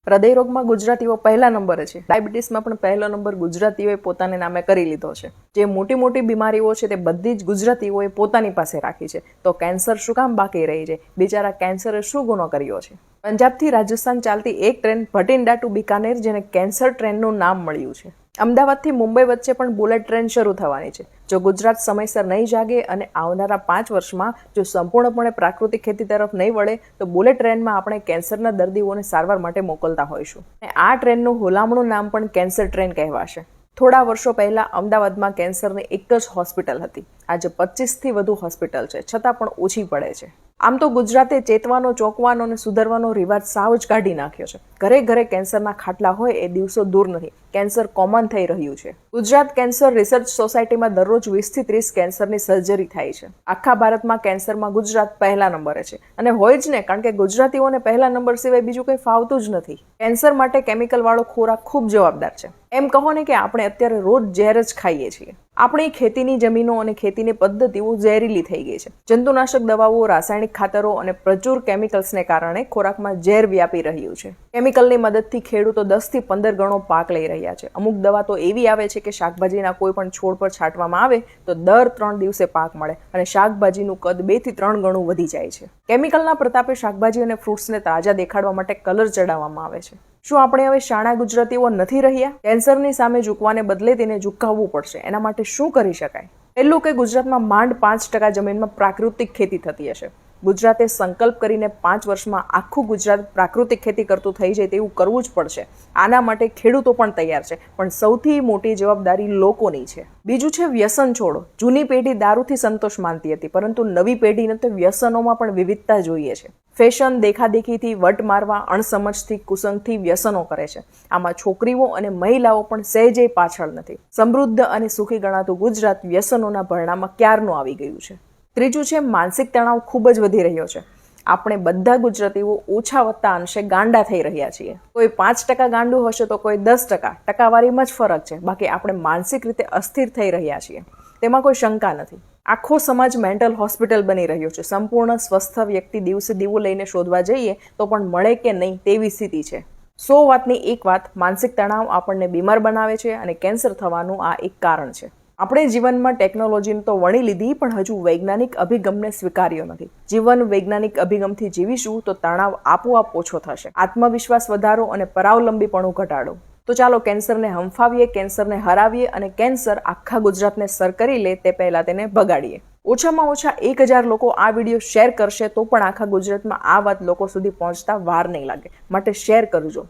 હૃદયરોગમાં ગુજરાતીઓ પહેલા નંબરે છે. ડાયાબિટીસમાં પણ પહેલો નંબર ગુજરાતીઓએ પોતાને નામે કરી લીધો છે. જે મોટી મોટી બીમારીઓ છે તે બધી જ ગુજરાતીઓએ પોતાની પાસે રાખી છે. તો કેન્સર શું કામ બાકી રહી છે? બિચારા કેન્સરે શું ગુનો કર્યો છે? પંજાબથી રાજસ્થાન ચાલતી એક ટ્રેન ભટિંડા ટુ બિકાનેર, જેને કેન્સર ટ્રેનનું નામ મળ્યું છે. અમદાવાદથી મુંબઈ વચ્ચે પણ બુલેટ ટ્રેન શરૂ થવાની છે. જો ગુજરાત સમયસર નહીં જાગે અને આવનારા 5 વર્ષમાં જો સંપૂર્ણપણે પ્રાકૃતિક ખેતી તરફ નહીં વળે તો બુલેટ ટ્રેનમાં આપણે કેન્સરના દર્દીઓને સારવાર માટે મોકલતા હોઈશું. અને આ ટ્રેનનું હુલામણું નામ પણ કેન્સર ટ્રેન કહેવાશે. થોડા વર્ષો પહેલા અમદાવાદમાં કેન્સરની એક જ હોસ્પિટલ હતી. આજે 25થી વધુ હોસ્પિટલ છે, છતાં પણ ઓછી પડે છે. આમ તો ગુજરાતે ચેતવાનો, ચોંકવાનો અને સુધારવાનો રિવાજ સાવ જ કાઢી નાખ્યો છે. ઘરે ઘરે કેન્સરના ખાટલા હોય એ દિવસો દૂર નથી. કેન્સર કોમન થઈ રહ્યું છે. ગુજરાત કેન્સર રિસર્ચ સોસાયટીમાં દરરોજ 20થી 30 કેન્સરની સર્જરી થાય છે. આખા ભારતમાં કેન્સરમાં ગુજરાત પહેલા નંબરે છે. અને હોય જ ને, કારણ કે ગુજરાતીઓને પહેલા નંબર સિવાય બીજું કંઈ ફાવતું જ નથી. કેન્સર માટે કેમિકલ વાળો ખોરાક ખૂબ જવાબદાર છે. એમ કહો ને કે આપણે અત્યારે રોજ ઝેર જ ખાઈએ છીએ. આપણી ખેતીની જમીનો અને ખેતીની પદ્ધતિઓ ઝેરીલી થઈ ગઈ છે. જંતુનાશક દવાઓ, રાસાયણિક ખાતરો અને પ્રચુર કેમિકલ્સને કારણે ખોરાકમાં ઝેર વ્યાપી રહ્યું છે. કેમિકલની મદદથી ખેડૂતો 10 થી 15 ગણો પાક લઈ રહ્યા છે. અમુક દવા તો એવી આવે છે કે શાકભાજીના કોઈ પણ છોડ પર છાંટવામાં આવે તો દર 3 દિવસે પાક મળે અને શાકભાજીનું કદ 2 થી 3 ગણું વધી જાય છે. કેમિકલના પ્રતાપે શાકભાજી અને ફ્રૂટ્સને તાજા દેખાડવા માટે કલર ચડાવવામાં આવે છે. શું આપણે હવે શાણા ગુજરાતીઓ નથી રહ્યા? કેન્સરની સામે ઝૂકવાને બદલે તેને ઝુકાવવું પડશે. એના માટે શું કરી શકાય? પહેલું કે ગુજરાતમાં માંડ 5% જમીનમાં પ્રાકૃતિક ખેતી થતી હશે. ગુજરાતે સંકલ્પ કરીને 5 વર્ષમાં આખું ગુજરાત પ્રાકૃતિક ખેતી કરતું થઈ જાય તેવું કરવું જ પડશે. આના માટે ખેડૂતો પણ તૈયાર છે, પણ સૌથી મોટી જવાબદારી લોકોની છે. બીજું છે વ્યસન છોડો. જૂની પેઢી દારૂથી સંતોષ માનતી હતી, પરંતુ નવી પેઢીને તો વ્યસનોમાં પણ વિવિધતા જોઈએ છે. ફેશન, દેખાદેખીથી, વટ મારવા, અણસમજથી, કુસંગથી વ્યસનો કરે છે. આમાં છોકરીઓ અને મહિલાઓ પણ સહેજે પાછળ નથી. સમૃદ્ધ અને સુખી ગણાતું ગુજરાત વ્યસનોના ભરણામાં ક્યારનું આવી ગયું છે. ત્રીજું છે માનસિક તણાવ ખૂબ જ વધી રહ્યો છે. આપણે બધા ગુજરાતીઓ ઓછા વત્તા અંશે ગાંડા થઈ રહ્યા છીએ. કોઈ 5% ગાંડું હશે તો કોઈ 10%. ટકાવારીમાં જ ફરક છે. બાકી આપણે માનસિક રીતે અસ્થિર થઈ રહ્યા છીએ, તેમાં કોઈ શંકા નથી. આખો સમાજ મેન્ટલ હોસ્પિટલ બની રહ્યો છે. સંપૂર્ણ સ્વસ્થ વ્યક્તિ દિવસે દીવો લઈને શોધવા જઈએ તો પણ મળે કે નહીં તેવી સ્થિતિ છે. 100 વાતની એક વાત, માનસિક તણાવ આપણને બીમાર બનાવે છે અને કેન્સર થવાનું આ એક કારણ છે. આપણે જીવનમાં ટેકનોલોજીને તો વણી લીધી, પણ હજુ વૈજ્ઞાનિક અભિગમને સ્વીકાર્યો નથી. જીવન વૈજ્ઞાનિક અભિગમથી જીવીશું તો તણાવ આપોઆપ ઓછો થશે. આત્મવિશ્વાસ વધારો અને પરાવલંબીપણું ઘટાડો. તો ચાલો કેન્સરને હંફાવીએ, કેન્સરને હરાવીએ અને કેન્સર આખા ગુજરાતને સર કરી લે તે પહેલા તેને ભગાડીએ. ઓછામાં ઓછા 1000 લોકો આ વિડીયો શેર કરશે તો પણ આખા ગુજરાતમાં આ વાત લોકો સુધી પહોંચતા વાર નહીં લાગે. માટે શેર કરજો.